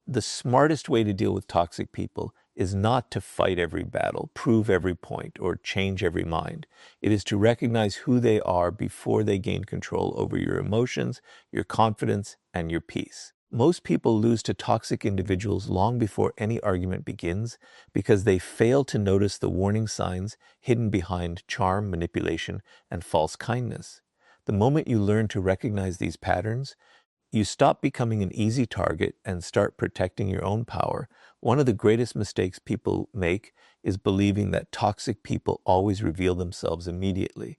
The smartest way to deal with toxic people is not to fight every battle, prove every point, or change every mind. It is to recognize who they are before they gain control over your emotions, your confidence, and your peace. Most people lose to toxic individuals long before any argument begins because they fail to notice the warning signs hidden behind charm, manipulation, and false kindness. The moment you learn to recognize these patterns, you stop becoming an easy target and start protecting your own power. One of the greatest mistakes people make is believing that toxic people always reveal themselves immediately.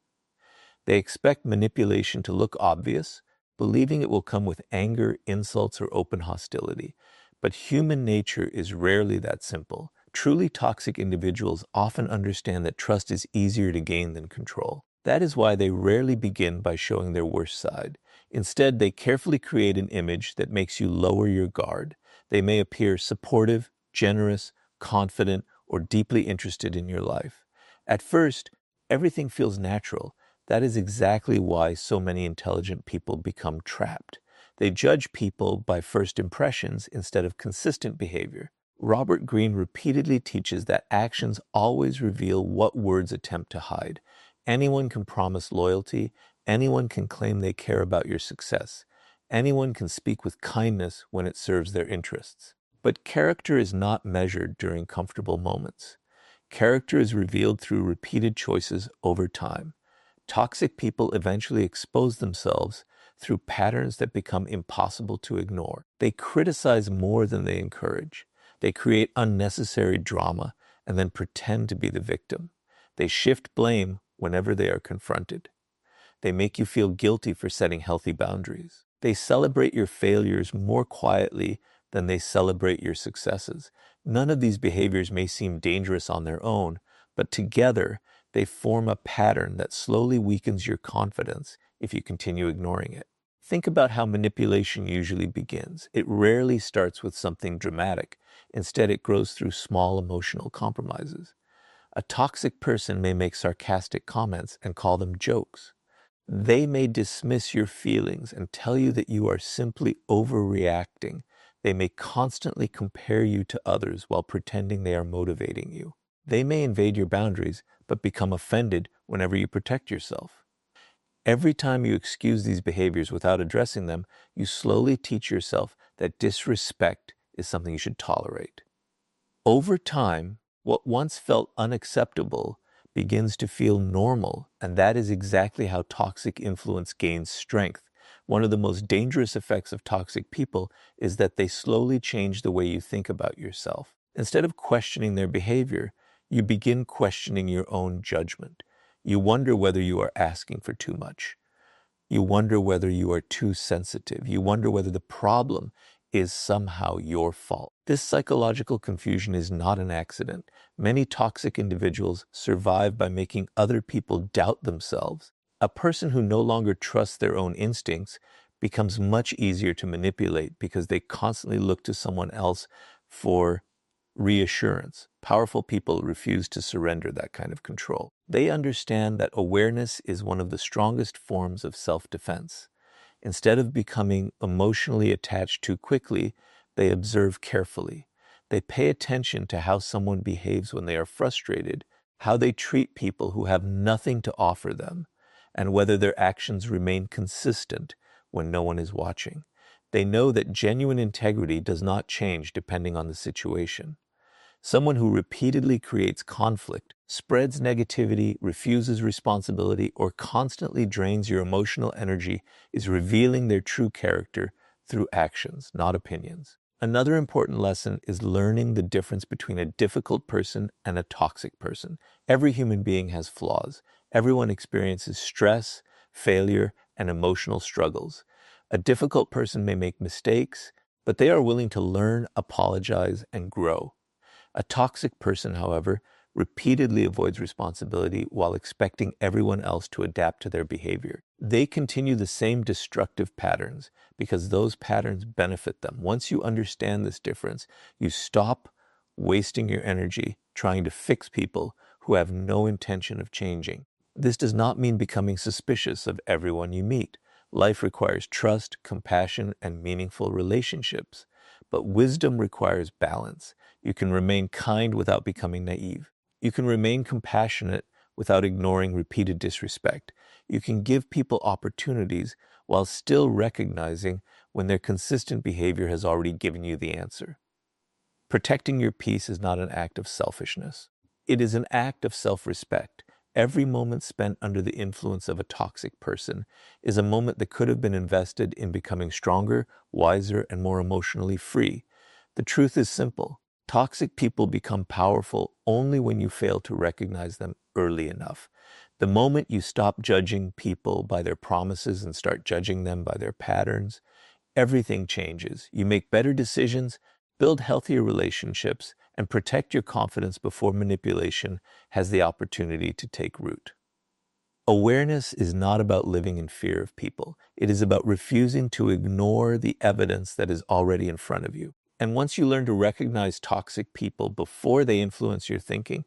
They expect manipulation to look obvious, believing it will come with anger, insults, or open hostility. But human nature is rarely that simple. Truly toxic individuals often understand that trust is easier to gain than control. That is why they rarely begin by showing their worst side. Instead, they carefully create an image that makes you lower your guard. They may appear supportive, generous, confident, or deeply interested in your life. At first, everything feels natural. That is exactly why so many intelligent people become trapped. They judge people by first impressions instead of consistent behavior. Robert Greene repeatedly teaches that actions always reveal what words attempt to hide. Anyone can promise loyalty. Anyone can claim they care about your success. Anyone can speak with kindness when it serves their interests. But character is not measured during comfortable moments. Character is revealed through repeated choices over time. Toxic people eventually expose themselves through patterns that become impossible to ignore. They criticize more than they encourage. They create unnecessary drama and then pretend to be the victim. They shift blame whenever they are confronted. They make you feel guilty for setting healthy boundaries. They celebrate your failures more quietly than they celebrate your successes. None of these behaviors may seem dangerous on their own, but together they form a pattern that slowly weakens your confidence if you continue ignoring it. Think about how manipulation usually begins. It rarely starts with something dramatic. Instead, it grows through small emotional compromises. A toxic person may make sarcastic comments and call them jokes. They may dismiss your feelings and tell you that you are simply overreacting. They may constantly compare you to others while pretending they are motivating you. They may invade your boundaries, but become offended whenever you protect yourself. Every time you excuse these behaviors without addressing them, you slowly teach yourself that disrespect is something you should tolerate. Over time, what once felt unacceptable begins to feel normal, and that is exactly how toxic influence gains strength. One of the most dangerous effects of toxic people is that they slowly change the way you think about yourself. Instead of questioning their behavior, you begin questioning your own judgment. You wonder whether you are asking for too much. You wonder whether you are too sensitive. You wonder whether the problem is somehow your fault. This psychological confusion is not an accident. Many toxic individuals survive by making other people doubt themselves. A person who no longer trusts their own instincts becomes much easier to manipulate because they constantly look to someone else for reassurance. Powerful people refuse to surrender that kind of control. They understand that awareness is one of the strongest forms of self-defense. Instead of becoming emotionally attached too quickly, they observe carefully. They pay attention to how someone behaves when they are frustrated, how they treat people who have nothing to offer them, and whether their actions remain consistent when no one is watching. They know that genuine integrity does not change depending on the situation. Someone who repeatedly creates conflict, spreads negativity, refuses responsibility, or constantly drains your emotional energy is revealing their true character through actions, not opinions. Another important lesson is learning the difference between a difficult person and a toxic person. Every human being has flaws. Everyone experiences stress, failure, and emotional struggles. A difficult person may make mistakes, but they are willing to learn, apologize, and grow. A toxic person, however, repeatedly avoids responsibility while expecting everyone else to adapt to their behavior. They continue the same destructive patterns because those patterns benefit them. Once you understand this difference, you stop wasting your energy trying to fix people who have no intention of changing. This does not mean becoming suspicious of everyone you meet. Life requires trust, compassion, and meaningful relationships. but wisdom requires balance. You can remain kind without becoming naive. You can remain compassionate without ignoring repeated disrespect. You can give people opportunities while still recognizing when their consistent behavior has already given you the answer. Protecting your peace is not an act of selfishness. It is an act of self-respect. Every moment spent under the influence of a toxic person is a moment that could have been invested in becoming stronger, wiser, and more emotionally free. The truth is simple. Toxic people become powerful only when you fail to recognize them early enough. The moment you stop judging people by their promises and start judging them by their patterns, everything changes. You make better decisions, build healthier relationships, and protect your confidence before manipulation has the opportunity to take root. Awareness is not about living in fear of people. It is about refusing to ignore the evidence that is already in front of you. And once you learn to recognize toxic people before they influence your thinking,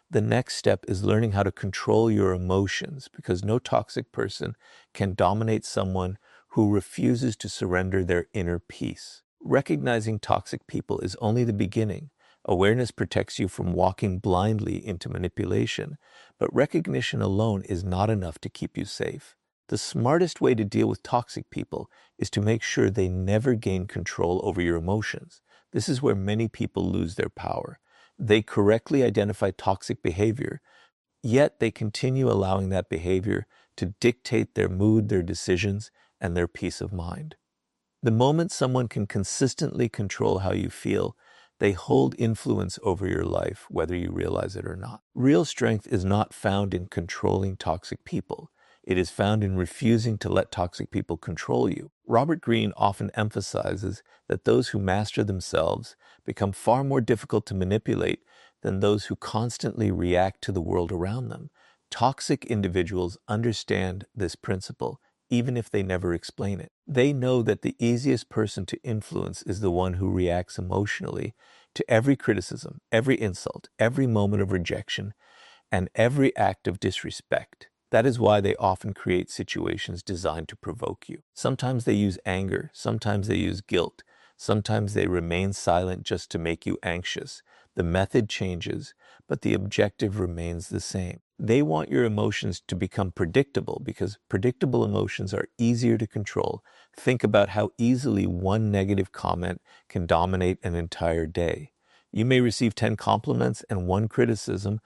the next step is learning how to control your emotions, because no toxic person can dominate someone who refuses to surrender their inner peace. Recognizing toxic people is only the beginning. Awareness protects you from walking blindly into manipulation, but recognition alone is not enough to keep you safe. The smartest way to deal with toxic people is to make sure they never gain control over your emotions. This is where many people lose their power. They correctly identify toxic behavior, yet they continue allowing that behavior to dictate their mood, their decisions, and their peace of mind. The moment someone can consistently control how you feel, they hold influence over your life, whether you realize it or not. Real strength is not found in controlling toxic people. It is found in refusing to let toxic people control you. Robert Greene often emphasizes that those who master themselves become far more difficult to manipulate than those who constantly react to the world around them. Toxic individuals understand this principle, even if they never explain it. They know that the easiest person to influence is the one who reacts emotionally to every criticism, every insult, every moment of rejection, and every act of disrespect. That is why they often create situations designed to provoke you. Sometimes they use anger, sometimes they use guilt, sometimes they remain silent just to make you anxious. The method changes, but the objective remains the same. They want your emotions to become predictable because predictable emotions are easier to control. Think about how easily one negative comment can dominate an entire day. You may receive 10 compliments and one criticism,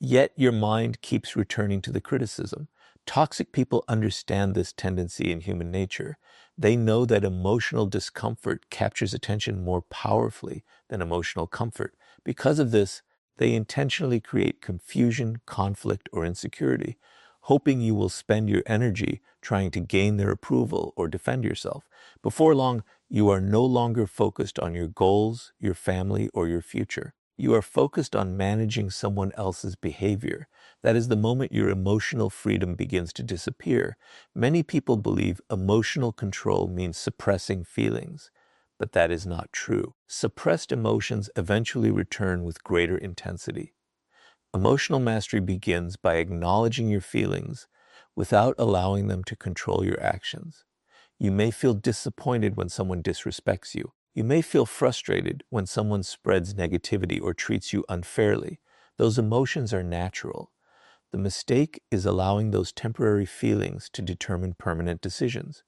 yet your mind keeps returning to the criticism. Toxic people understand this tendency in human nature. They know that emotional discomfort captures attention more powerfully than emotional comfort. Because of this, they intentionally create confusion, conflict, or insecurity, hoping you will spend your energy trying to gain their approval or defend yourself. Before long, you are no longer focused on your goals, your family, or your future. You are focused on managing someone else's behavior. That is the moment your emotional freedom begins to disappear. Many people believe emotional control means suppressing feelings, but that is not true. Suppressed emotions eventually return with greater intensity. Emotional mastery begins by acknowledging your feelings without allowing them to control your actions. You may feel disappointed when someone disrespects you. You may feel frustrated when someone spreads negativity or treats you unfairly. Those emotions are natural. The mistake is allowing those temporary feelings to determine permanent decisions.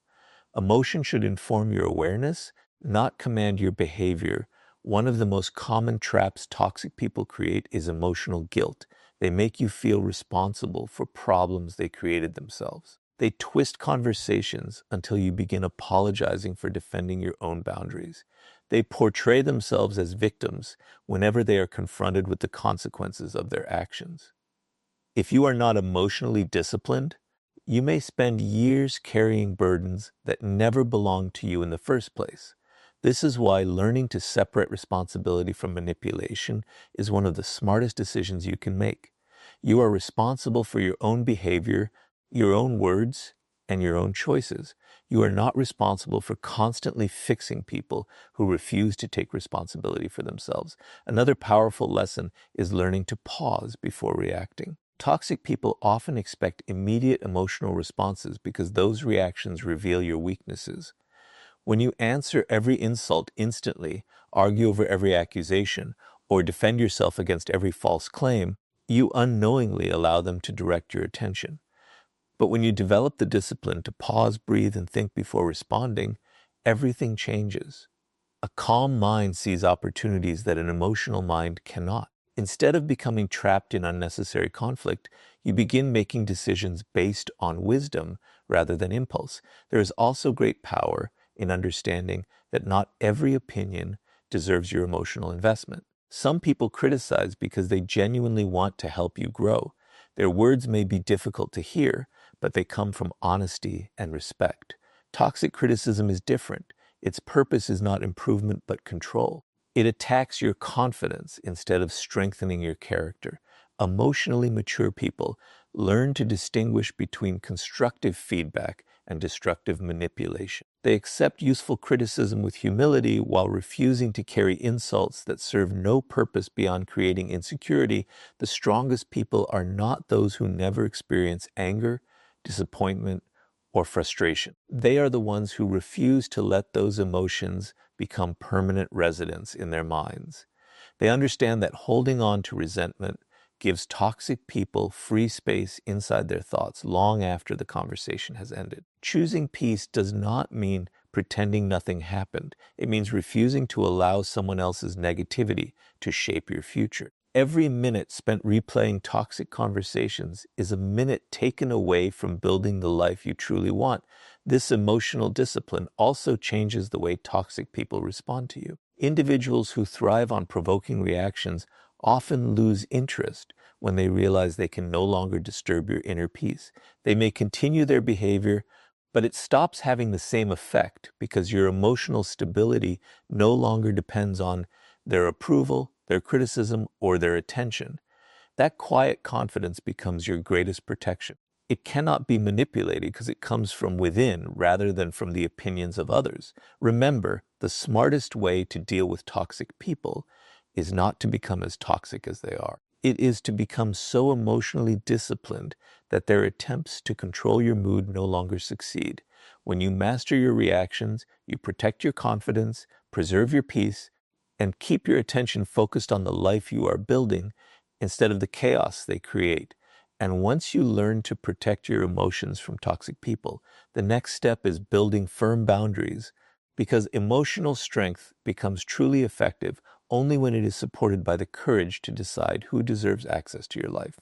Emotion should inform your awareness, not command your behavior. One of the most common traps toxic people create is emotional guilt. They make you feel responsible for problems they created themselves. They twist conversations until you begin apologizing for defending your own boundaries. They portray themselves as victims whenever they are confronted with the consequences of their actions. If you are not emotionally disciplined, you may spend years carrying burdens that never belonged to you in the first place. This is why learning to separate responsibility from manipulation is one of the smartest decisions you can make. You are responsible for your own behavior, your own words, and your own choices. You are not responsible for constantly fixing people who refuse to take responsibility for themselves. Another powerful lesson is learning to pause before reacting. Toxic people often expect immediate emotional responses because those reactions reveal your weaknesses. When you answer every insult instantly, argue over every accusation, or defend yourself against every false claim, you unknowingly allow them to direct your attention. But when you develop the discipline to pause, breathe, and think before responding, everything changes. A calm mind sees opportunities that an emotional mind cannot. Instead of becoming trapped in unnecessary conflict, you begin making decisions based on wisdom rather than impulse. There is also great power in understanding that not every opinion deserves your emotional investment. Some people criticize because they genuinely want to help you grow. Their words may be difficult to hear, but they come from honesty and respect. Toxic criticism is different. Its purpose is not improvement but control. It attacks your confidence instead of strengthening your character. Emotionally mature people learn to distinguish between constructive feedback and destructive manipulation. They accept useful criticism with humility while refusing to carry insults that serve no purpose beyond creating insecurity. The strongest people are not those who never experience anger, disappointment, or frustration. They are the ones who refuse to let those emotions become permanent residents in their minds. They understand that holding on to resentment gives toxic people free space inside their thoughts long after the conversation has ended. Choosing peace does not mean pretending nothing happened. It means refusing to allow someone else's negativity to shape your future. Every minute spent replaying toxic conversations is a minute taken away from building the life you truly want. This emotional discipline also changes the way toxic people respond to you. Individuals who thrive on provoking reactions often lose interest when they realize they can no longer disturb your inner peace. They may continue their behavior, but it stops having the same effect because your emotional stability no longer depends on their approval, their criticism, or their attention. That quiet confidence becomes your greatest protection. It cannot be manipulated because it comes from within rather than from the opinions of others. Remember, the smartest way to deal with toxic people is not to become as toxic as they are. It is to become so emotionally disciplined that their attempts to control your mood no longer succeed. When you master your reactions, you protect your confidence, preserve your peace, and keep your attention focused on the life you are building instead of the chaos they create. And once you learn to protect your emotions from toxic people, the next step is building firm boundaries, because emotional strength becomes truly effective only when it is supported by the courage to decide who deserves access to your life.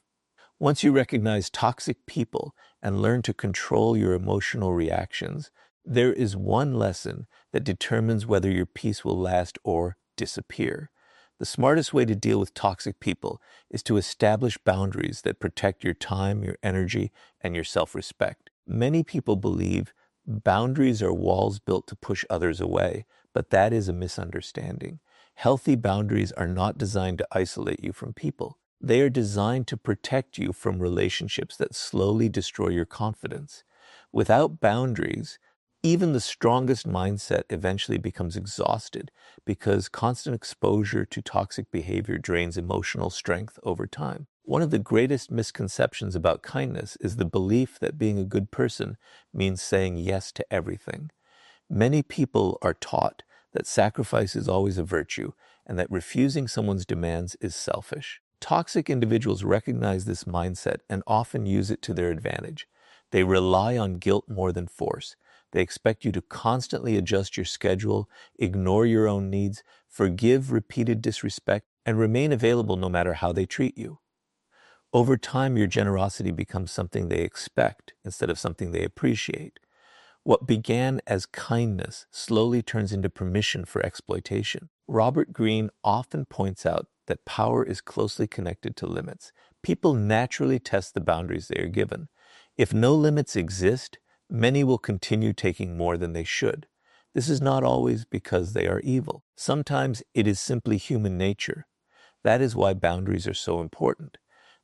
Once you recognize toxic people and learn to control your emotional reactions, there is one lesson that determines whether your peace will last or disappear. The smartest way to deal with toxic people is to establish boundaries that protect your time, your energy, and your self-respect. Many people believe boundaries are walls built to push others away, but that is a misunderstanding. Healthy boundaries are not designed to isolate you from people. They are designed to protect you from relationships that slowly destroy your confidence. Without boundaries, even the strongest mindset eventually becomes exhausted because constant exposure to toxic behavior drains emotional strength over time. One of the greatest misconceptions about kindness is the belief that being a good person means saying yes to everything. Many people are taught that sacrifice is always a virtue and that refusing someone's demands is selfish. Toxic individuals recognize this mindset and often use it to their advantage. They rely on guilt more than force. They expect you to constantly adjust your schedule, ignore your own needs, forgive repeated disrespect, and remain available no matter how they treat you. Over time, your generosity becomes something they expect instead of something they appreciate. What began as kindness slowly turns into permission for exploitation. Robert Greene often points out that power is closely connected to limits. People naturally test the boundaries they are given. If no limits exist, many will continue taking more than they should. This is not always because they are evil. Sometimes it is simply human nature. That is why boundaries are so important.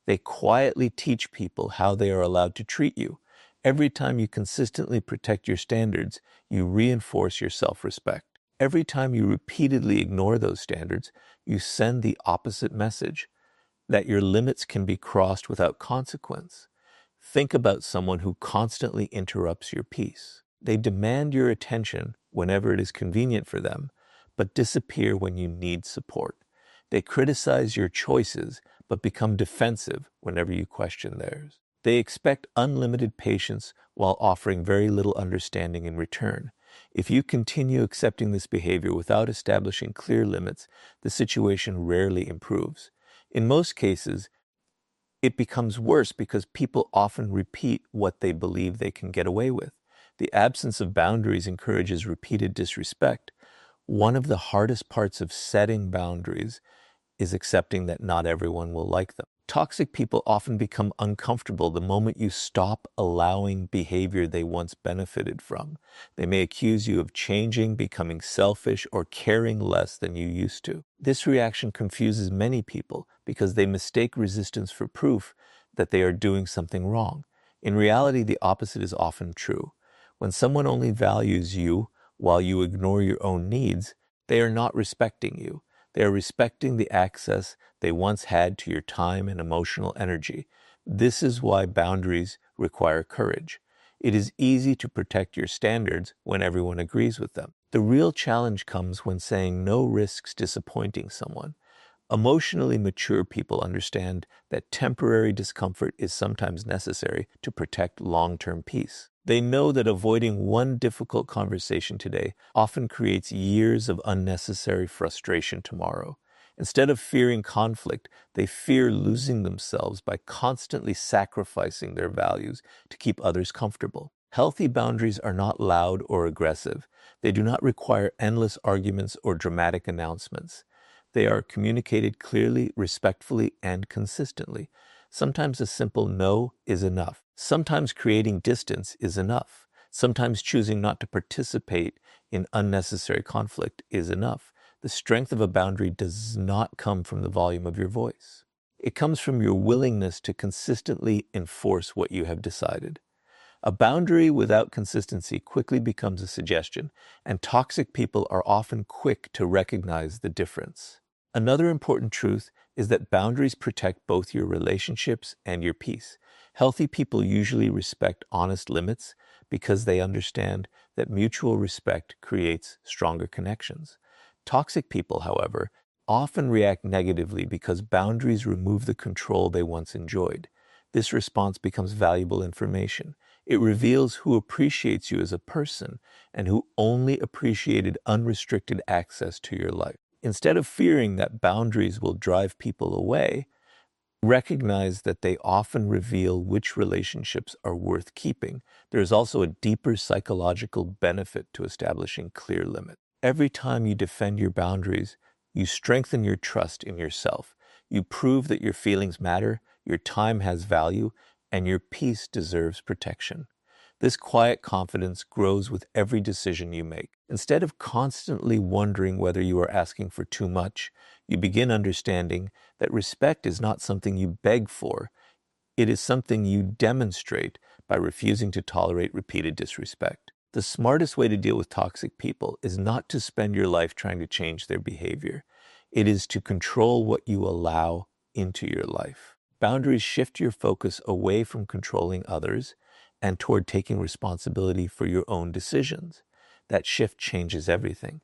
They quietly teach people how they are allowed to treat you. Every time you consistently protect your standards, you reinforce your self-respect. Every time you repeatedly ignore those standards, you send the opposite message, that your limits can be crossed without consequence. Think about someone who constantly interrupts your peace. They demand your attention whenever it is convenient for them, but disappear when you need support. They criticize your choices, but become defensive whenever you question theirs. They expect unlimited patience while offering very little understanding in return. If you continue accepting this behavior without establishing clear limits, the situation rarely improves. In most cases, it becomes worse because people often repeat what they believe they can get away with. The absence of boundaries encourages repeated disrespect. One of the hardest parts of setting boundaries is accepting that not everyone will like them. Toxic people often become uncomfortable the moment you stop allowing behavior they once benefited from. They may accuse you of changing, becoming selfish, or caring less than you used to. This reaction confuses many people because they mistake resistance for proof that they are doing something wrong. In reality, the opposite is often true. When someone only values you while you ignore your own needs, they are not respecting you. They are respecting the access they once had to your time and emotional energy. This is why boundaries require courage. It is easy to protect your standards when everyone agrees with them. The real challenge comes when saying no risks disappointing someone. Emotionally mature people understand that temporary discomfort is sometimes necessary to protect long-term peace. They know that avoiding one difficult conversation today often creates years of unnecessary frustration tomorrow. Instead of fearing conflict, they fear losing themselves by constantly sacrificing their values to keep others comfortable. Healthy boundaries are not loud or aggressive. They do not require endless arguments or dramatic announcements. They are communicated clearly, respectfully, and consistently. Sometimes a simple no is enough. Sometimes creating distance is enough. Sometimes choosing not to participate in unnecessary conflict is enough. The strength of a boundary does not come from the volume of your voice. It comes from your willingness to consistently enforce what you have decided. A boundary without consistency quickly becomes a suggestion, and toxic people are often quick to recognize the difference. Another important truth is that boundaries protect both your relationships and your peace. Healthy people usually respect honest limits because they understand that mutual respect creates stronger connections. Toxic people, however, often react negatively because boundaries remove the control they once enjoyed. This response becomes valuable information. It reveals who appreciates you as a person and who only appreciated unrestricted access to your life. Instead of fearing that boundaries will drive people away, recognize that they often reveal which relationships are worth keeping. There is also a deeper psychological benefit to establishing clear limits. Every time you defend your boundaries, you strengthen your trust in yourself. You prove that your feelings matter, your time has value, and your peace deserves protection. This quiet confidence grows with every decision you make. Instead of constantly wondering whether you are asking for too much, you begin understanding that respect is not something you beg for. It is something you demonstrate by refusing to tolerate repeated disrespect. The smartest way to deal with toxic people is not to spend your life trying to change their behavior. It is to control what you allow into your life. Boundaries shift your focus away from controlling others and toward taking responsibility for your own decisions. That shift changes everything.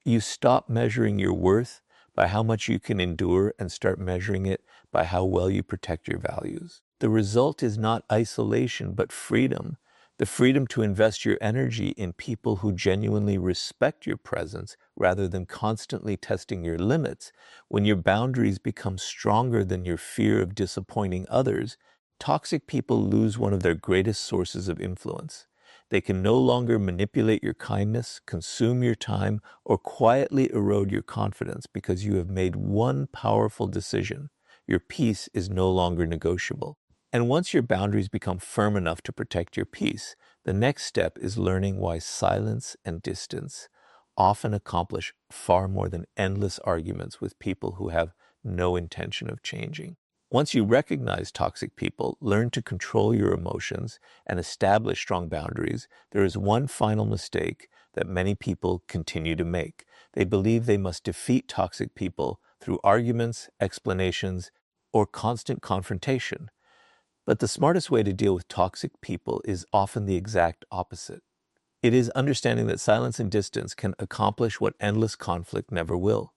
You stop measuring your worth by how much you can endure and start measuring it by how well you protect your values. The result is not isolation, but freedom. The freedom to invest your energy in people who genuinely respect your presence rather than constantly testing your limits. When your boundaries become stronger than your fear of disappointing others, toxic people lose one of their greatest sources of influence. They can no longer manipulate your kindness, consume your time, or quietly erode your confidence because you have made one powerful decision. Your peace is no longer negotiable. And once your boundaries become firm enough to protect your peace, the next step is learning why silence and distance often accomplish far more than endless arguments with people who have no intention of changing. Once you recognize toxic people, learn to control your emotions, and establish strong boundaries, there is one final mistake that many people continue to make. They believe they must defeat toxic people through arguments, explanations, or constant confrontation. But the smartest way to deal with toxic people is often the exact opposite. It is understanding that silence and distance can accomplish what endless conflict never will.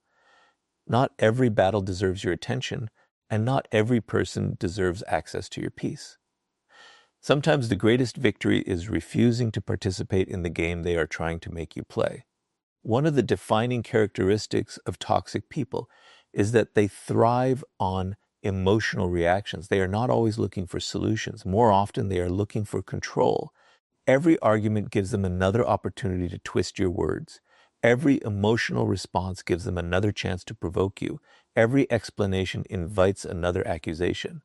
Not every battle deserves your attention, and not every person deserves access to your peace. Sometimes the greatest victory is refusing to participate in the game they are trying to make you play. One of the defining characteristics of toxic people is that they thrive on emotional reactions. They are not always looking for solutions. More often, they are looking for control. Every argument gives them another opportunity to twist your words. Every emotional response gives them another chance to provoke you. Every explanation invites another accusation.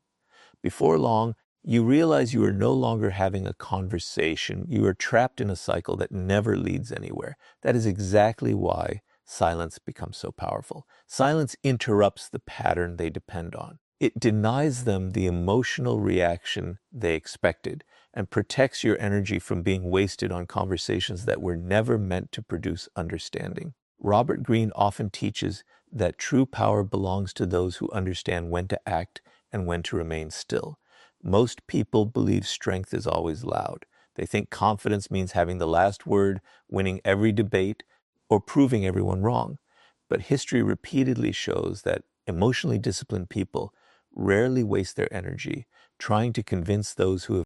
Before long, you realize you are no longer having a conversation. You are trapped in a cycle that never leads anywhere. That is exactly why silence becomes so powerful. Silence interrupts the pattern they depend on. It denies them the emotional reaction they expected and protects your energy from being wasted on conversations that were never meant to produce understanding. Robert Greene often teaches that true power belongs to those who understand when to act and when to remain still. Most people believe strength is always loud. They think confidence means having the last word, winning every debate, or proving everyone wrong. But history repeatedly shows that emotionally disciplined people rarely waste their energy trying to convince those who have